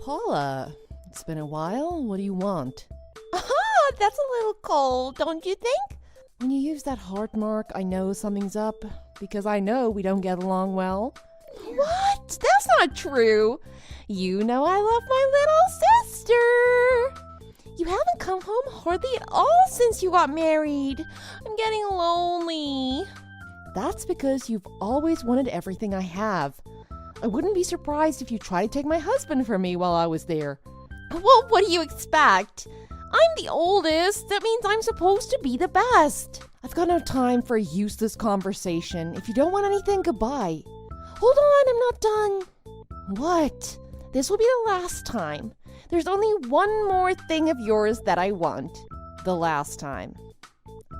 Paula, it's been a while. What do you want? Ah, that's a little cold, don't you think? When you use that heart mark, I know something's up, because I know we don't get along well. What? That's not true. You know I love my little sister. You haven't come home hardly at all since you got married. I'm getting lonely. That's because you've always wanted everything I have. I wouldn't be surprised if you tried to take my husband from me while I was there. Well, what do you expect? I'm the oldest. That means I'm supposed to be the best. I've got no time for a useless conversation. If you don't want anything, goodbye. Hold on, I'm not done. What? This will be the last time. There's only one more thing of yours that I want. The last time.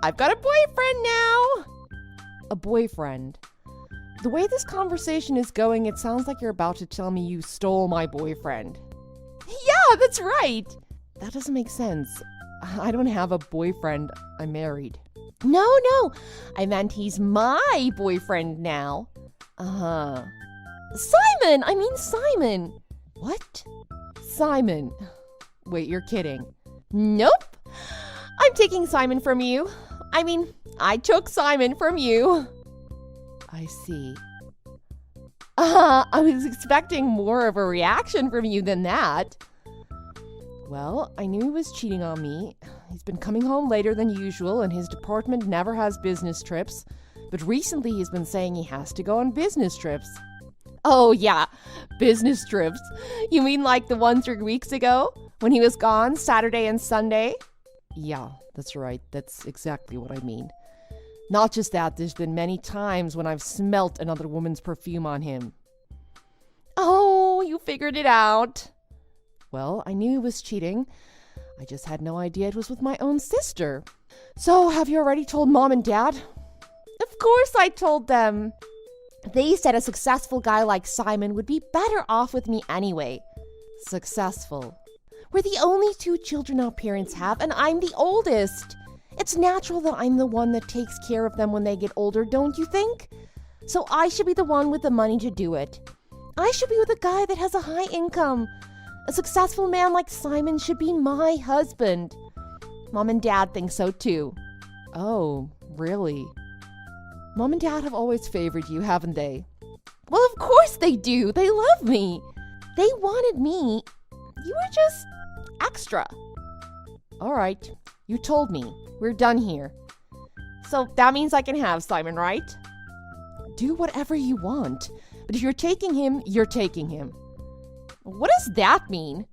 I've got a boyfriend now. A boyfriend? The way this conversation is going, it sounds like you're about to tell me you stole my boyfriend. Yeah, that's right. That doesn't make sense. I don't have a boyfriend. I'm married. No, I meant he's my boyfriend now. Uh-huh. Simon. What? Simon. Wait, you're kidding. Nope. I'm taking Simon from you. I took Simon from you. I see. I was expecting more of a reaction from you than that. Well, I knew he was cheating on me. He's been coming home later than usual, and his department never has business trips. But recently he's been saying he has to go on business trips. Oh, yeah. Business trips. You mean like the one 3 weeks ago? When he was gone Saturday and Sunday? Yeah, that's right. That's exactly what I mean. Not just that, there's been many times when I've smelt another woman's perfume on him. Oh, you figured it out. Well, I knew he was cheating. I just had no idea it was with my own sister. So, have you already told Mom and Dad? Of course I told them. They said a successful guy like Simon would be better off with me anyway. Successful? We're the only 2 children our parents have, and I'm the oldest. It's natural that I'm the one that takes care of them when they get older, don't you think? So I should be the one with the money to do it. I should be with a guy that has a high income. A successful man like Simon should be my husband. Mom and Dad think so too. Oh, really? Mom and Dad have always favored you, haven't they? Well, of course they do. They love me. They wanted me. You were just extra. All right. You told me. We're done here. So that means I can have Simon, right? Do whatever you want. But if you're taking him, you're taking him. What does that mean?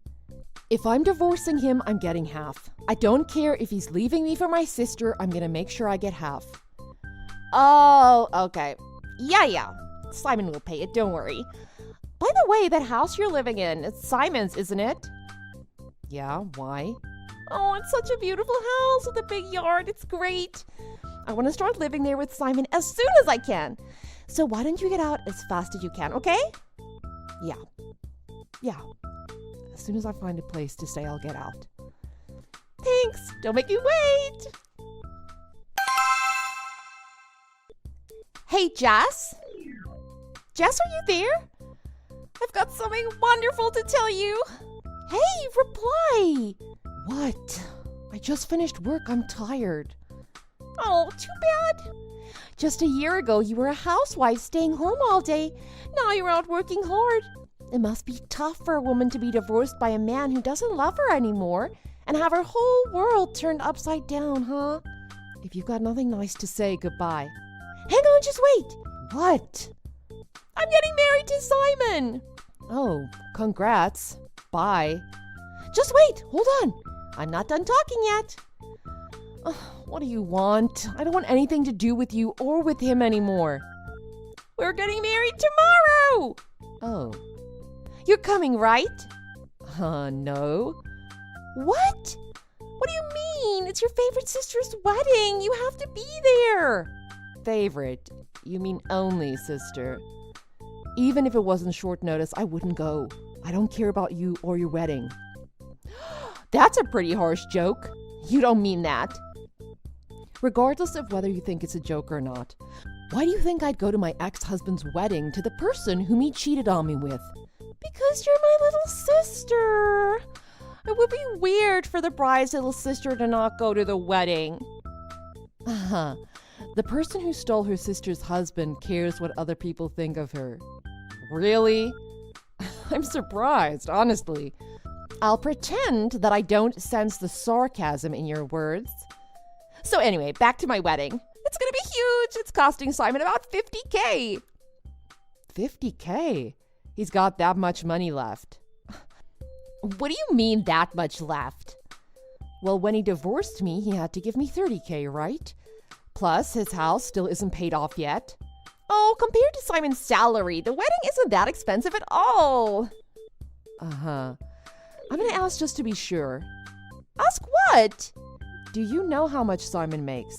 If I'm divorcing him, I'm getting half. I don't care if he's leaving me for my sister. I'm going to make sure I get half. Oh, okay. Yeah. Simon will pay it, don't worry. By the way, that house you're living in, it's Simon's, isn't it? Yeah, why? Oh, it's such a beautiful house with a big yard. It's great. I want to start living there with Simon as soon as I can. So why don't you get out as fast as you can, okay? Yeah. As soon as I find a place to stay, I'll get out. Thanks. Don't make me wait. Hey, Jess? Jess, are you there? I've got something wonderful to tell you. Hey, reply. What? I just finished work. I'm tired. Oh, too bad. Just a year ago, you were a housewife staying home all day. Now you're out working hard. It must be tough for a woman to be divorced by a man who doesn't love her anymore and have her whole world turned upside down, huh? If you've got nothing nice to say, goodbye. Hang on, just wait. What? I'm getting married to Simon. Oh, congrats. Bye. Just wait. Hold on. I'm not done talking yet. What do you want? I don't want anything to do with you or with him anymore. We're getting married tomorrow. Oh. You're coming, right? No. What? What do you mean? It's your favorite sister's wedding. You have to be there. Favorite? You mean only sister. Even if it wasn't short notice, I wouldn't go. I don't care about you or your wedding. That's a pretty harsh joke. You don't mean that. Regardless of whether you think it's a joke or not, why do you think I'd go to my ex-husband's wedding to the person whom he cheated on me with? Because you're my little sister. It would be weird for the bride's little sister to not go to the wedding. The person who stole her sister's husband cares what other people think of her. Really? I'm surprised, honestly. I'll pretend that I don't sense the sarcasm in your words. So anyway, back to my wedding. It's gonna be huge. It's costing Simon about $50,000. $50,000? He's got that much money left. What do you mean that much left? Well, when he divorced me, he had to give me $30,000, right? Plus, his house still isn't paid off yet. Oh, compared to Simon's salary, the wedding isn't that expensive at all. I'm gonna ask just to be sure. Ask what? Do you know how much Simon makes?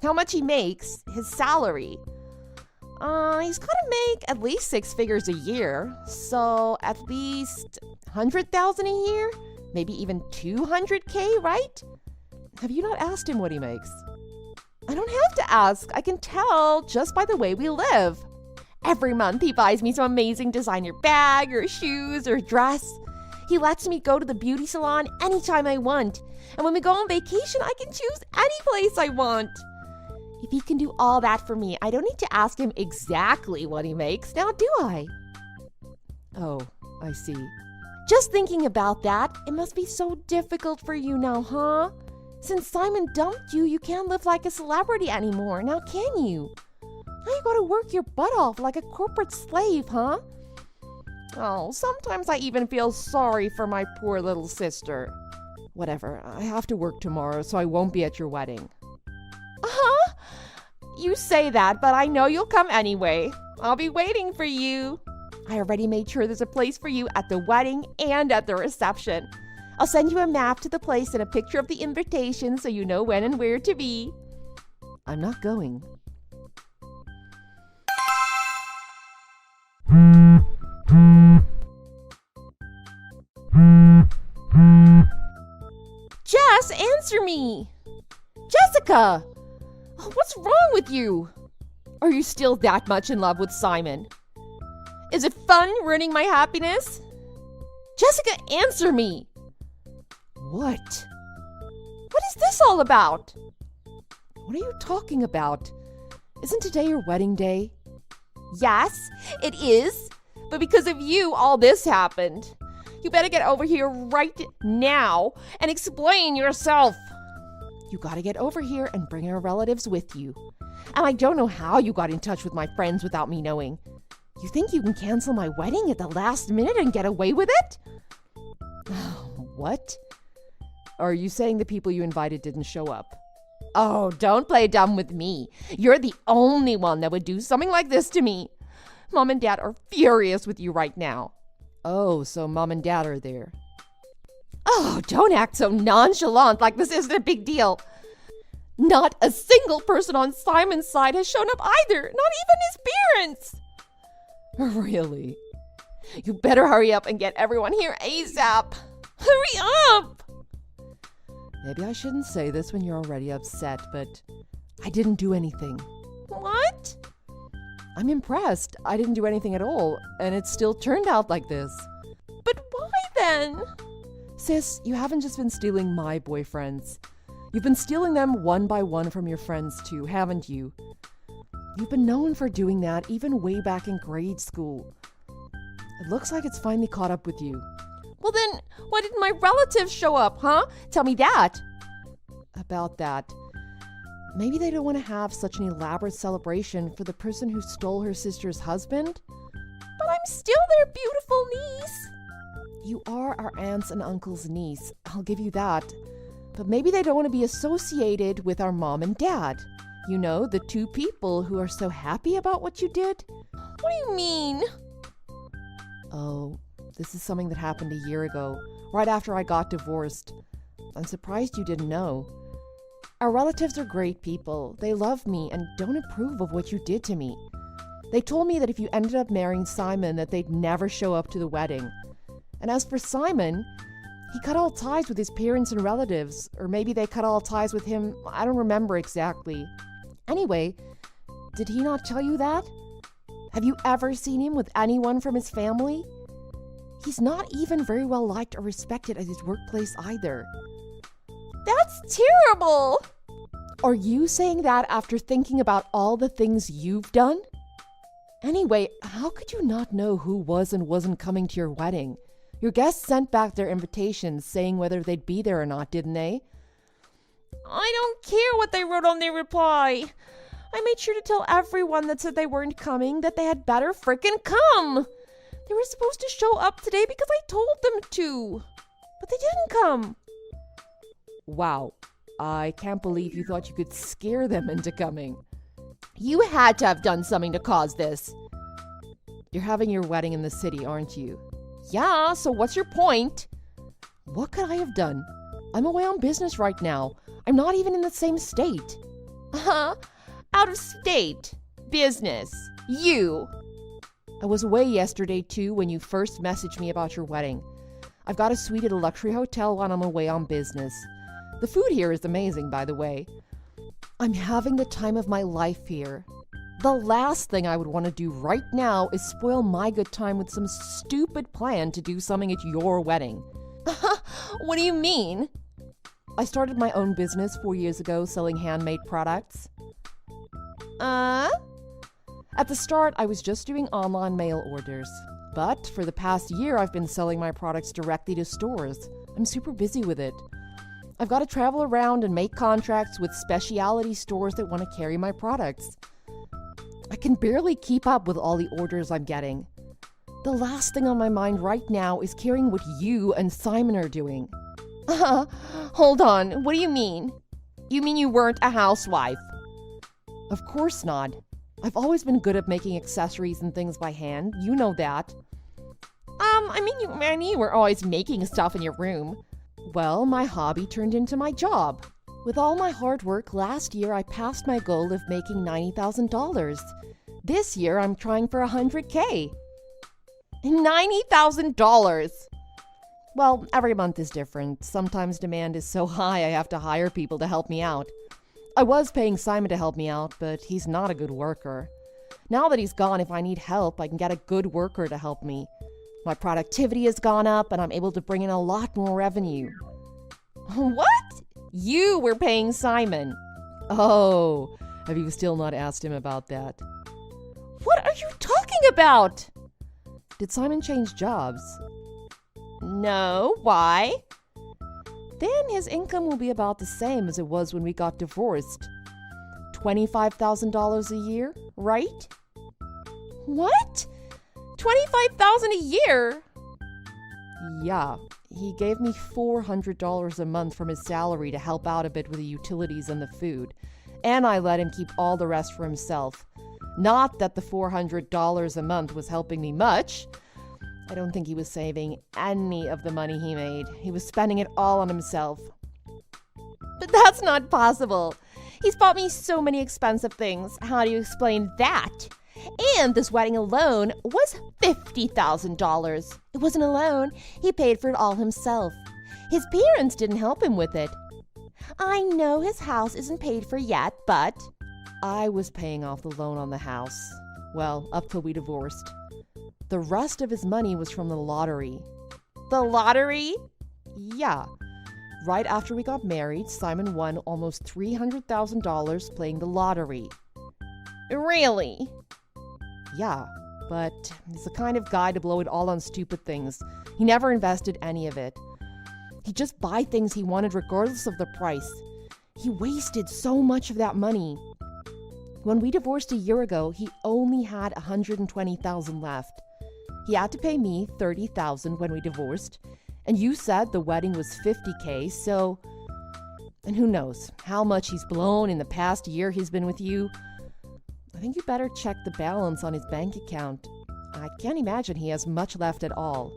How much he makes? His salary? He's gotta make at least 6 figures a year. So at least 100,000 a year? Maybe even 200K, right? Have you not asked him what he makes? I don't have to ask. I can tell just by the way we live. Every month he buys me some amazing designer bag or shoes or dress. He lets me go to the beauty salon anytime I want. And when we go on vacation, I can choose any place I want. If he can do all that for me, I don't need to ask him exactly what he makes, now do I? Oh, I see. Just thinking about that, it must be so difficult for you now, huh? Since Simon dumped you, you can't live like a celebrity anymore, now can you? Now you gotta work your butt off like a corporate slave, huh? Oh, sometimes I even feel sorry for my poor little sister. Whatever, I have to work tomorrow, so I won't be at your wedding. Uh-huh. You say that, but I know you'll come anyway. I'll be waiting for you. I already made sure there's a place for you at the wedding and at the reception. I'll send you a map to the place and a picture of the invitation so you know when and where to be. I'm not going. Jess, answer me! Jessica! Oh, what's wrong with you? Are you still that much in love with Simon? Is it fun ruining my happiness? Jessica, answer me! What? What is this all about? What are you talking about? Isn't today your wedding day? Yes, it is. But because of you, all this happened. You better get over here right now and explain yourself. You gotta get over here and bring our relatives with you. And I don't know how you got in touch with my friends without me knowing. You think you can cancel my wedding at the last minute and get away with it? What? Are you saying the people you invited didn't show up? Oh, don't play dumb with me. You're the only one that would do something like this to me. Mom and Dad are furious with you right now. Oh, so Mom and Dad are there. Oh, don't act so nonchalant like this isn't a big deal. Not a single person on Simon's side has shown up either, not even his parents. Really? You better hurry up and get everyone here ASAP. Hurry up! Maybe I shouldn't say this when you're already upset, but I didn't do anything. What? I'm impressed. I didn't do anything at all, and it still turned out like this. But why then? Sis, you haven't just been stealing my boyfriends. You've been stealing them one by one from your friends too, haven't you? You've been known for doing that even way back in grade school. It looks like it's finally caught up with you. Well then, why didn't my relatives show up, huh? Tell me that. About that. Maybe they don't want to have such an elaborate celebration for the person who stole her sister's husband? But I'm still their beautiful niece. You are our aunts and uncle's niece, I'll give you that. But maybe they don't want to be associated with our mom and dad. You know, the two people who are so happy about what you did. What do you mean? Oh, this is something that happened a year ago, right after I got divorced. I'm surprised you didn't know. Our relatives are great people. They love me and don't approve of what you did to me. They told me that if you ended up marrying Simon, that they'd never show up to the wedding. And as for Simon, he cut all ties with his parents and relatives, or maybe they cut all ties with him. I don't remember exactly. Anyway, did he not tell you that? Have you ever seen him with anyone from his family? He's not even very well liked or respected at his workplace either. That's terrible! Are you saying that after thinking about all the things you've done? Anyway, how could you not know who was and wasn't coming to your wedding? Your guests sent back their invitations saying whether they'd be there or not, didn't they? I don't care what they wrote on their reply. I made sure to tell everyone that said they weren't coming that they had better frickin' come. They were supposed to show up today because I told them to. But they didn't come. Wow, I can't believe you thought you could scare them into coming. You had to have done something to cause this. You're having your wedding in the city, aren't you? Yeah, so what's your point? What could I have done? I'm away on business right now. I'm not even in the same state. Out of state. Business. You. I was away yesterday too when you first messaged me about your wedding. I've got a suite at a luxury hotel while I'm away on business. The food here is amazing, by the way. I'm having the time of my life here. The last thing I would want to do right now is spoil my good time with some stupid plan to do something at your wedding. What do you mean? I started my own business 4 years ago selling handmade products. At the start, I was just doing online mail orders. But for the past year, I've been selling my products directly to stores. I'm super busy with it. I've got to travel around and make contracts with specialty stores that want to carry my products. I can barely keep up with all the orders I'm getting. The last thing on my mind right now is carrying what you and Simon are doing. Hold on, what do you mean? You mean you weren't a housewife? Of course not. I've always been good at making accessories and things by hand. You know that. I mean you were always making stuff in your room. Well, my hobby turned into my job. With all my hard work, last year I passed my goal of making $90,000. This year I'm trying for $100K. $90,000! Well, every month is different. Sometimes demand is so high I have to hire people to help me out. I was paying Simon to help me out, but he's not a good worker. Now that he's gone, if I need help, I can get a good worker to help me. My productivity has gone up and I'm able to bring in a lot more revenue. What? You were paying Simon. Oh, have you still not asked him about that? What are you talking about? Did Simon change jobs? No, why? Then his income will be about the same as it was when we got divorced. $25,000 a year, right? What? $25,000 a year? Yeah, he gave me $400 a month from his salary to help out a bit with the utilities and the food. And I let him keep all the rest for himself. Not that the $400 a month was helping me much. I don't think he was saving any of the money he made. He was spending it all on himself. But that's not possible. He's bought me so many expensive things. How do you explain that? And this wedding alone was $50,000. It wasn't a loan. He paid for it all himself. His parents didn't help him with it. I know his house isn't paid for yet, but I was paying off the loan on the house. Well, up till we divorced. The rest of his money was from the lottery. The lottery? Yeah. Right after we got married, Simon won almost $300,000 playing the lottery. Really? Yeah, but he's the kind of guy to blow it all on stupid things. He never invested any of it. He'd just buy things he wanted regardless of the price. He wasted so much of that money. When we divorced a year ago, he only had $120,000 left. He had to pay me $30,000 when we divorced, and you said the wedding was $50K, so... And who knows how much he's blown in the past year he's been with you. I think you better check the balance on his bank account. I can't imagine he has much left at all.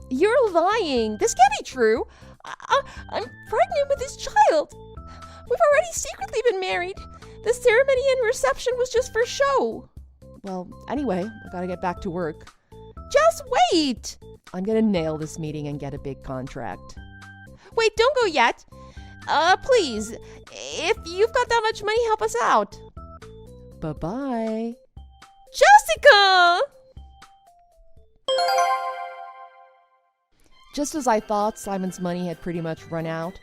You're lying. This can't be true. I'm pregnant with his child. We've already secretly been married. The ceremony and reception was just for show. Well, anyway, I gotta get back to work. Just wait. I'm gonna nail this meeting and get a big contract. Wait, don't go yet. Please, if you've got that much money, help us out. Bye-bye. Jessica! Just as I thought, Simon's money had pretty much run out.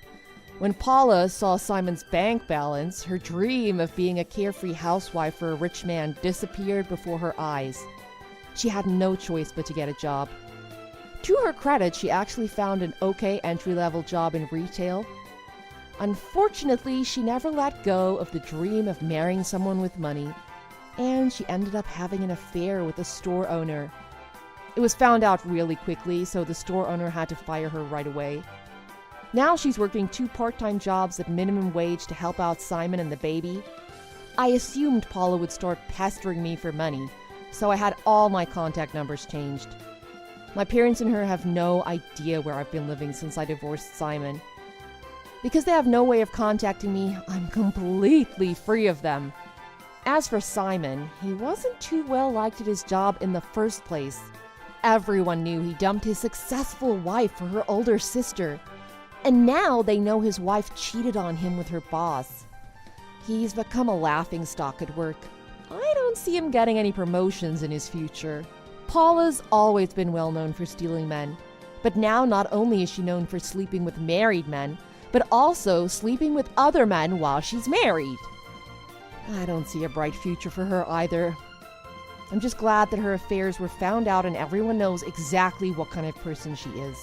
When Paula saw Simon's bank balance, her dream of being a carefree housewife for a rich man disappeared before her eyes. She had no choice but to get a job. To her credit, she actually found an okay entry-level job in retail. Unfortunately, she never let go of the dream of marrying someone with money, and she ended up having an affair with a store owner. It was found out really quickly, so the store owner had to fire her right away. Now she's working 2 part-time jobs at minimum wage to help out Simon and the baby. I assumed Paula would start pestering me for money, so I had all my contact numbers changed. My parents and her have no idea where I've been living since I divorced Simon. Because they have no way of contacting me, I'm completely free of them. As for Simon, he wasn't too well liked at his job in the first place. Everyone knew he dumped his successful wife for her older sister. And now they know his wife cheated on him with her boss. He's become a laughingstock at work. I don't see him getting any promotions in his future. Paula's always been well known for stealing men. But now not only is she known for sleeping with married men, but also sleeping with other men while she's married. I don't see a bright future for her either. I'm just glad that her affairs were found out and everyone knows exactly what kind of person she is.